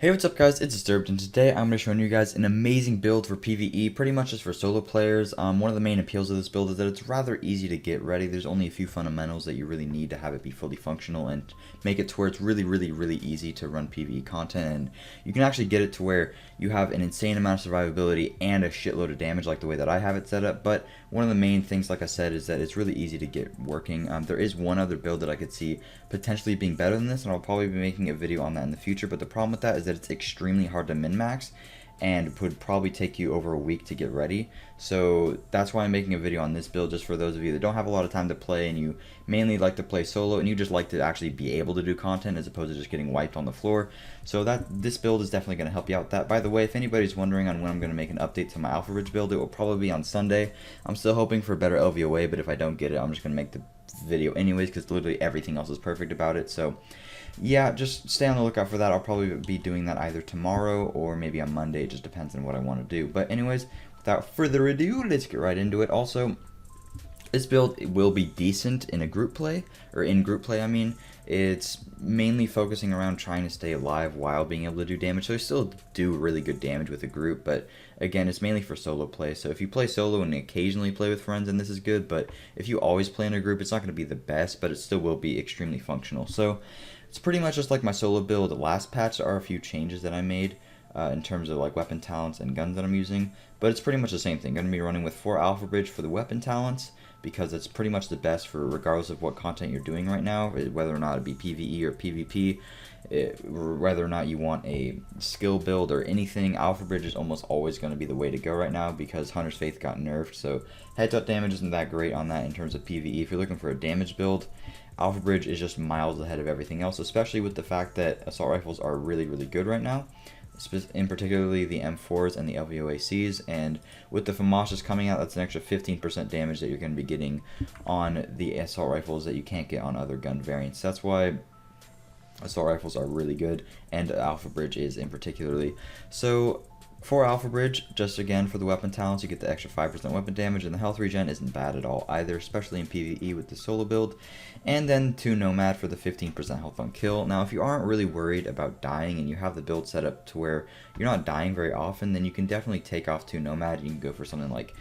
Hey, what's up guys, it's Disturbed, and today I'm going to show you guys an amazing build for PvE, pretty much just for solo players. One of the main appeals of this build is that it's rather easy to get ready. There's only a few fundamentals that you really need to have it be fully functional and make it to where it's really easy to run PvE content, and you can actually get it to where you have an insane amount of survivability and a shitload of damage like the way that I have it set up. But one of the main things, like I said, is that it's really easy to get working. There is one other build that I could see potentially being better than this, and I'll probably be making a video on that in the future, but the problem with that is that it's extremely hard to min-max and would probably take you over a week to get ready. So that's why I'm making a video on this build, just for those of you that don't have a lot of time to play and you mainly like to play solo and you just like to actually be able to do content as opposed to just getting wiped on the floor. So this build is definitely going to help you out with that. By the way, if anybody's wondering on when I'm going to make an update to my Alpha Ridge build, it will probably be on Sunday. I'm still hoping for better LVOA, but if I don't get it, I'm just going to make the video anyways, because literally everything else is perfect about it. So yeah, just stay on the lookout for that. I'll probably be doing that either tomorrow or maybe on Monday. It just depends on what I want to do. But anyways, without further ado, let's get right into it. Also, this build will be decent in a group play, or in group play I mean. It's mainly focusing around trying to stay alive while being able to do damage. So you still do really good damage with a group, but again, it's mainly for solo play. So if you play solo and occasionally play with friends, then this is good. But if you always play in a group, it's not going to be the best, but it still will be extremely functional. So it's pretty much just like my solo build. The last patch, there are a few changes that I made in terms of like weapon talents and guns that I'm using, but it's pretty much the same thing. I'm going to be running with 4 Alpha Bridge for the weapon talents, because it's pretty much the best for regardless of what content you're doing right now, whether or not it be PvE or PvP, whether or not you want a skill build or anything. Alpha Bridge is almost always going to be the way to go right now, because Hunter's Faith got nerfed, so headshot damage isn't that great on that in terms of PvE. If you're looking for a damage build, Alpha Bridge is just miles ahead of everything else, especially with the fact that assault rifles are really good right now, in particularly the M4s and the LVOACs, and with the FAMASHs coming out, that's an extra 15% damage that you're going to be getting on the assault rifles that you can't get on other gun variants. That's why assault rifles are really good, and Alpha Bridge is in particularly. So for Alpha Bridge, just again for the weapon talents, you get the extra 5% weapon damage, and the health regen isn't bad at all either, especially in PvE with the solo build. And then 2 Nomad for the 15% health on kill. Now if you aren't really worried about dying and you have the build set up to where you're not dying very often, then you can definitely take off 2 Nomad. You can go for something like,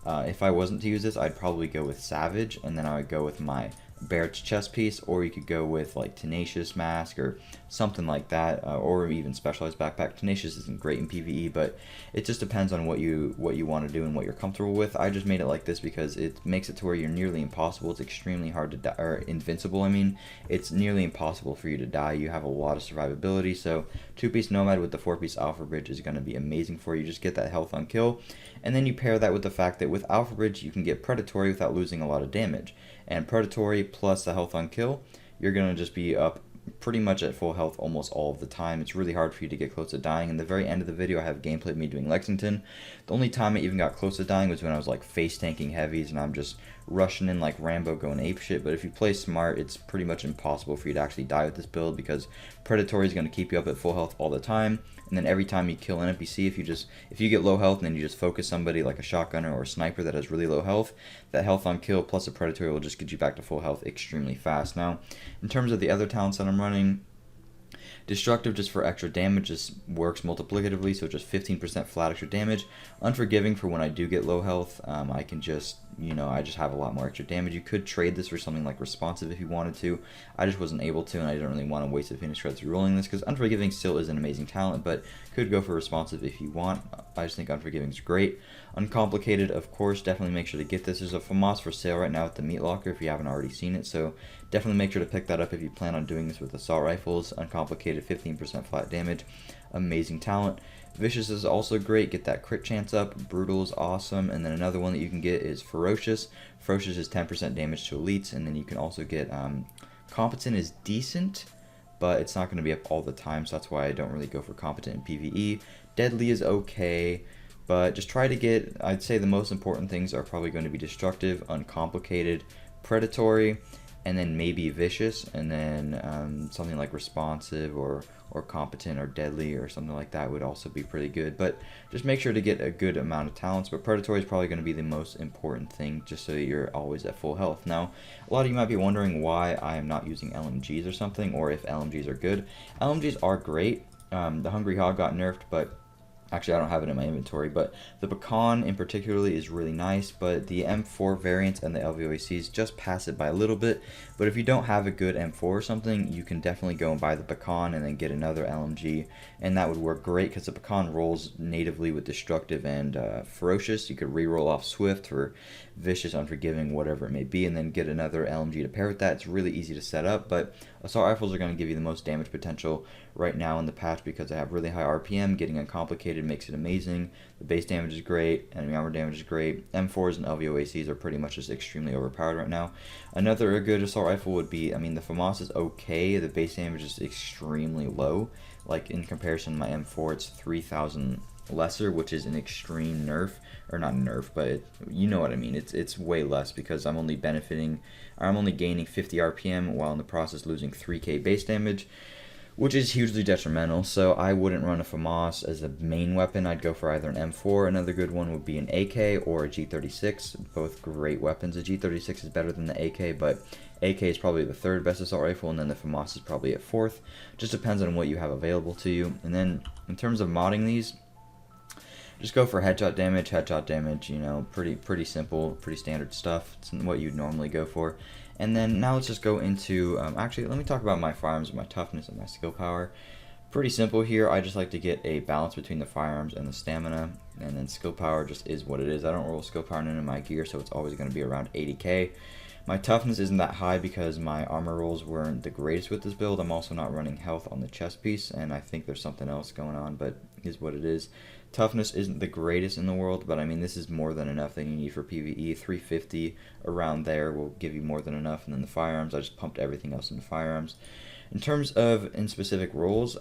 if I wasn't to use this, I'd probably go with Savage, and then I would go with my Barrett's chest piece, or you could go with like Tenacious Mask or something like that, or even Specialized Backpack. Tenacious isn't great in PvE, but it just depends on what you want to do and what you're comfortable with. I just made it like this because it makes it to where you're nearly impossible. It's extremely hard to die, or invincible I mean. It's nearly impossible for you to die. You have a lot of survivability, so 2-piece Nomad with the 4-piece Alpha Bridge is going to be amazing for you. Just get that health on kill, and then you pair that with the fact that with Alpha Bridge you can get Predatory without losing a lot of damage. And Predatory plus the health on kill, you're going to just be up pretty much at full health almost all of the time. It's really hard for you to get close to dying. In the very end of the video, I have gameplay of me doing Lexington. The only time I even got close to dying was when I was like face tanking heavies and I'm just rushing in like Rambo going apeshit. But if you play smart, it's pretty much impossible for you to actually die with this build, because Predatory is going to keep you up at full health all the time. And then every time you kill an NPC, if you get low health and then you just focus somebody like a shotgunner or a sniper that has really low health, that health on kill plus a Predatory will just get you back to full health extremely fast. Now, in terms of the other talents that I'm running, Destructive, just for extra damage, just works multiplicatively, so just 15% flat extra damage. Unforgiving for when I do get low health, I can just, I just have a lot more extra damage. You could trade this for something like Responsive if you wanted to. I just wasn't able to, and I didn't really want to waste a finish shred through rolling this, because Unforgiving still is an amazing talent, but could go for Responsive if you want. I just think Unforgiving is great. Uncomplicated, of course, definitely make sure to get this. There's a FAMAS for sale right now at the Meat Locker if you haven't already seen it, so definitely make sure to pick that up if you plan on doing this with assault rifles. Uncomplicated, 15% flat damage, amazing talent. Vicious is also great, get that crit chance up. Brutal is awesome, and then another one that you can get is Ferocious. Ferocious is 10% damage to elites, and then you can also get Competent is decent, but it's not going to be up all the time, so that's why I don't really go for Competent in PvE. Deadly is okay, but just try to get, I'd say the most important things are probably going to be Destructive, Uncomplicated, Predatory, and then maybe Vicious, and then something like Responsive or Competent or Deadly or something like that would also be pretty good. But just make sure to get a good amount of talents, but Predatory is probably going to be the most important thing, just so you're always at full health. Now, a lot of you might be wondering why I am not using LMGs or something, or if LMGs are good. LMGs are great, The Hungry Hog got nerfed, but actually I don't have it in my inventory, but the Pecan in particularly is really nice, but the M4 variants and the LVOACs just pass it by a little bit. But if you don't have a good M4 or something, you can definitely go and buy the Pecan and then get another LMG, and that would work great because the Pecan rolls natively with Destructive and Ferocious. You could re-roll off Swift or Vicious, Unforgiving, whatever it may be, and then get another LMG to pair with that. It's really easy to set up, but assault rifles are going to give you the most damage potential right now in the patch because they have really high RPM. Getting uncomplicated makes it amazing. The base damage is great, enemy armor damage is great. M4s and LVOACs are pretty much just extremely overpowered right now. Another good assault rifle would be, I mean, the FAMAS is okay. The base damage is extremely low. Like in comparison to my M4, it's 3,000 lesser, which is an extreme nerf, or not nerf, but you know what I mean. It's way less because I'm only gaining 50 RPM while in the process losing 3k base damage, which is hugely detrimental. So I wouldn't run a FAMAS as a main weapon. I'd go for either an M4. Another good one would be an AK or a G36. Both great weapons. A G36 is better than the AK, but AK is probably the third best assault rifle, and then the FAMAS is probably at fourth. Just depends on what you have available to you. And then in terms of modding these, just go for headshot damage, you know, pretty simple, pretty standard stuff. It's what you'd normally go for. And then now let's just go into, actually let me talk about my firearms, my toughness, and my skill power. Pretty simple here. I just like to get a balance between the firearms and the stamina, and then skill power just is what it is. I don't roll skill power into my gear, so it's always going to be around 80k. My toughness isn't that high because my armor rolls weren't the greatest with this build. I'm also not running health on the chest piece, and I think there's something else going on, but it is what it is. Toughness isn't the greatest in the world, but I mean, this is more than enough that you need for PvE. 350 around there will give you more than enough. And then the firearms, I just pumped everything else into firearms. In terms of in specific roles,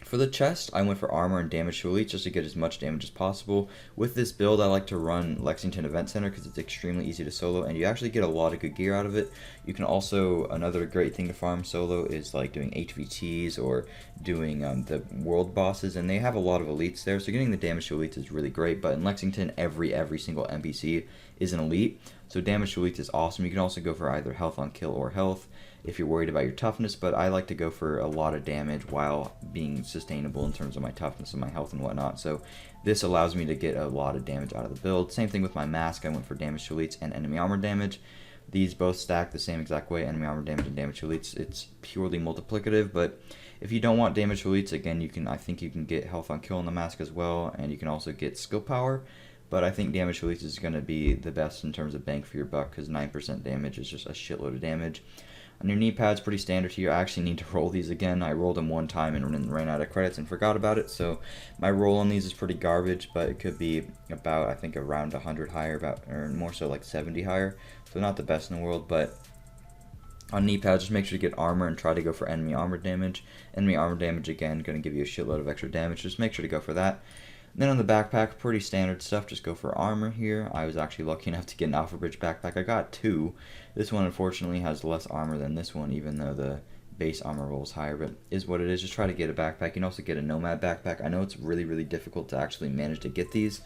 for the chest, I went for armor and damage to elites just to get as much damage as possible. With this build, I like to run Lexington Event Center because it's extremely easy to solo, and you actually get a lot of good gear out of it. You can also, another great thing to farm solo is like doing HVTs or doing the world bosses, and they have a lot of elites there, so getting the damage to elites is really great. But in Lexington, every single NPC is an elite, so damage to elites is awesome. You can also go for either health on kill or health if you're worried about your toughness, but I like to go for a lot of damage while being sustainable in terms of my toughness and my health and whatnot. So this allows me to get a lot of damage out of the build. Same thing with my mask. I went for damage to elites and enemy armor damage. These both stack the same exact way, enemy armor damage and damage to elites. It's purely multiplicative, but if you don't want damage to elites, again, I think you can get health on kill on the mask as well, and you can also get skill power. But I think damage to elites is going to be the best in terms of bang for your buck because 9% damage is just a shitload of damage. On your Kneepads, pretty standard here. I actually need to roll these again. I rolled them one time and ran out of credits and forgot about it. So my roll on these is pretty garbage, but it could be about, I think, around 100 higher, or more so like 70 higher. So not the best in the world, but on Kneepads, just make sure to get armor and try to go for enemy armor damage. Enemy armor damage, again, going to give you a shitload of extra damage. Just make sure to go for that. Then on the backpack, pretty standard stuff, just go for armor here. I was actually lucky enough to get an Alpha Bridge backpack. I got two. This one unfortunately has less armor than this one, even though the base armor roll is higher, but is what it is. Just try to get a backpack. You can also get a Nomad backpack. I know it's really difficult to actually manage to get these,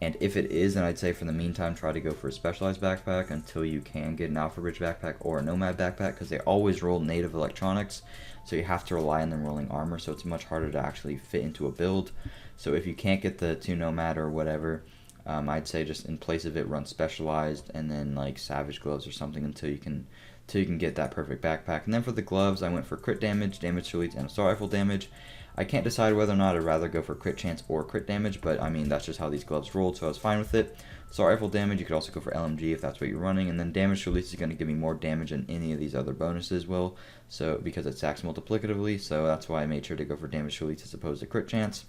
and if it is, then I'd say for the meantime try to go for a specialized backpack until you can get an Alpha Bridge backpack or a Nomad backpack, because they always roll native electronics, so you have to rely on them rolling armor, so it's much harder to actually fit into a build. So if you can't get the 2 Nomad or whatever, I'd say just in place of it run specialized and then like Savage gloves or something until you can get that perfect backpack. And then for the gloves, I went for crit damage, damage to elites, and assault rifle damage. I can't decide whether or not I'd rather go for crit chance or crit damage, but I mean that's just how these gloves rolled, so I was fine with it. Assault rifle damage, you could also go for LMG if that's what you're running, and then damage to elites is going to give me more damage than any of these other bonuses will, so because it stacks multiplicatively, so that's why I made sure to go for damage to elites as opposed to crit chance.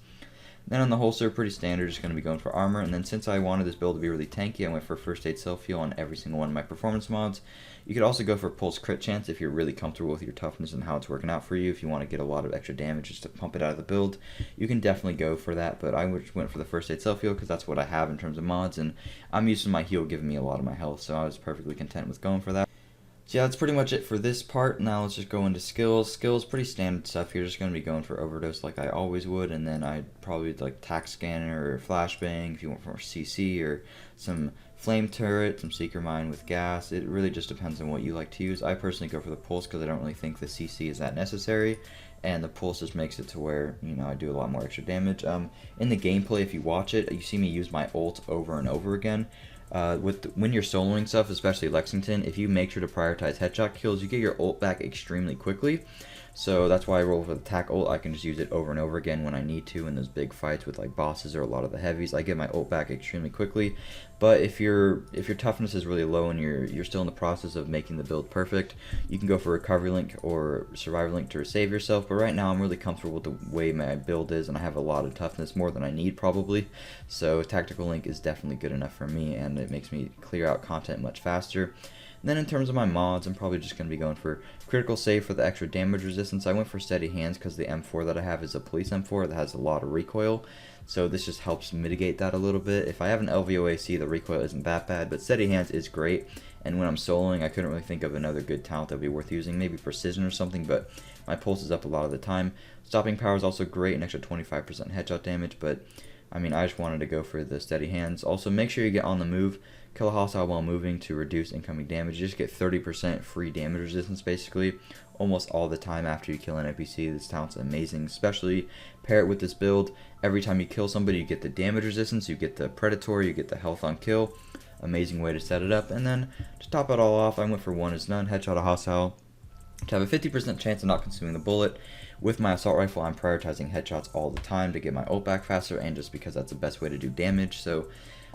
Then on the holster, pretty standard, just going to be going for armor. And then since I wanted this build to be really tanky, I went for first aid self-heal on every single one of my performance mods. You could also go for pulse crit chance if you're really comfortable with your toughness and how it's working out for you. If you want to get a lot of extra damage just to pump it out of the build, you can definitely go for that. But I went for the first aid self-heal because that's what I have in terms of mods. And I'm used to my heal giving me a lot of my health, so I was perfectly content with going for that. So yeah, that's pretty much it for this part. Now let's just go into skills. Skills, pretty standard stuff. You're just going to be going for overdose like I always would, and then I'd probably like tac scanner or flashbang if you want more CC, or some flame turret, some seeker mine with gas. It really just depends on what you like to use. I personally go for the pulse because I don't really think the CC is that necessary, and the pulse just makes it to where, you know, I do a lot more extra damage. In the gameplay, if you watch it, you see me use my ult over and over again. When you're soloing stuff, especially Lexington, if you make sure to prioritize headshot kills, you get your ult back extremely quickly. So that's why I roll with attack ult. I can just use it over and over again when I need to in those big fights with like bosses or a lot of the heavies. I get my ult back extremely quickly. But if your toughness is really low and you're still in the process of making the build perfect, you can go for recovery link or survivor link to save yourself. But right now I'm really comfortable with the way my build is, and I have a lot of toughness, more than I need probably. So tactical link is definitely good enough for me, and it makes me clear out content much faster. And then in terms of my mods, I'm probably just going to be going for critical save for the extra damage resistance. I went for steady hands because the M4 that I have is a police M4 that has a lot of recoil. So this just helps mitigate that a little bit. If I have an LVOAC, the recoil isn't that bad, but steady hands is great. And when I'm soloing, I couldn't really think of another good talent that would be worth using. Maybe precision or something, but my pulse is up a lot of the time. Stopping power is also great, an extra 25% headshot damage, but I mean, I just wanted to go for the steady hands. Also, make sure you get on the move. Kill a hostile while moving to reduce incoming damage. You just get 30% free damage resistance basically almost all the time after you kill an NPC. This talent's amazing, especially pair it with this build. Every time you kill somebody, you get the damage resistance, you get the predatory, you get the health on kill. Amazing way to set it up. And then to top it all off, I went for one is none, headshot a hostile to have a 50% chance of not consuming the bullet. With my assault rifle, I'm prioritizing headshots all the time to get my ult back faster, and just because that's the best way to do damage. So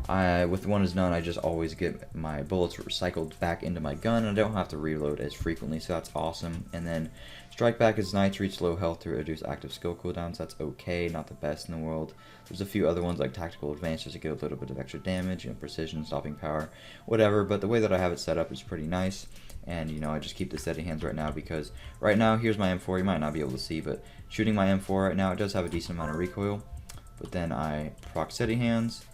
with one is none, I just always get my bullets recycled back into my gun, and I don't have to reload as frequently, so that's awesome. And then strike back is nice, reach low health to reduce active skill cooldowns. That's okay, not the best in the world. There's a few other ones like tactical advance just to get a little bit of extra damage, you know, precision, stopping power, whatever. But the way that I have it set up is pretty nice. And, you know, I just keep the steady hands right now because right now, here's my M4. You might not be able to see, but shooting my M4 right now, it does have a decent amount of recoil. But then I proc steady hands,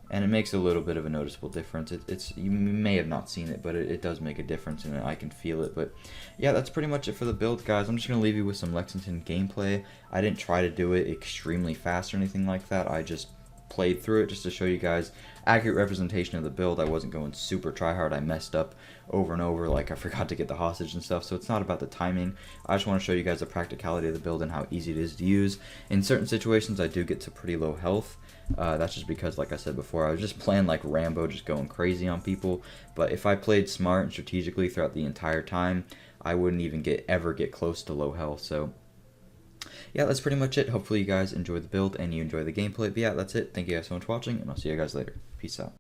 and it makes a little bit of a noticeable difference. You may have not seen it, but it does make a difference, and I can feel it. But yeah, that's pretty much it for the build, guys. I'm just going to leave you with some Lexington gameplay. I didn't try to do it extremely fast or anything like that. I just played through it just to show you guys accurate representation of the build. I wasn't going super try hard. I messed up over and over, like I forgot to get the hostage and stuff, so it's not about the timing. I just want to show you guys the practicality of the build and how easy it is to use. In certain situations I do get to pretty low health. That's just because, like I said before, I was just playing like Rambo, just going crazy on people. But if I played smart and strategically throughout the entire time, I wouldn't even ever get close to low health. So yeah, that's pretty much it. Hopefully you guys enjoy the build and you enjoy the gameplay. But yeah, that's it. Thank you guys so much for watching, and I'll see you guys later. Peace out.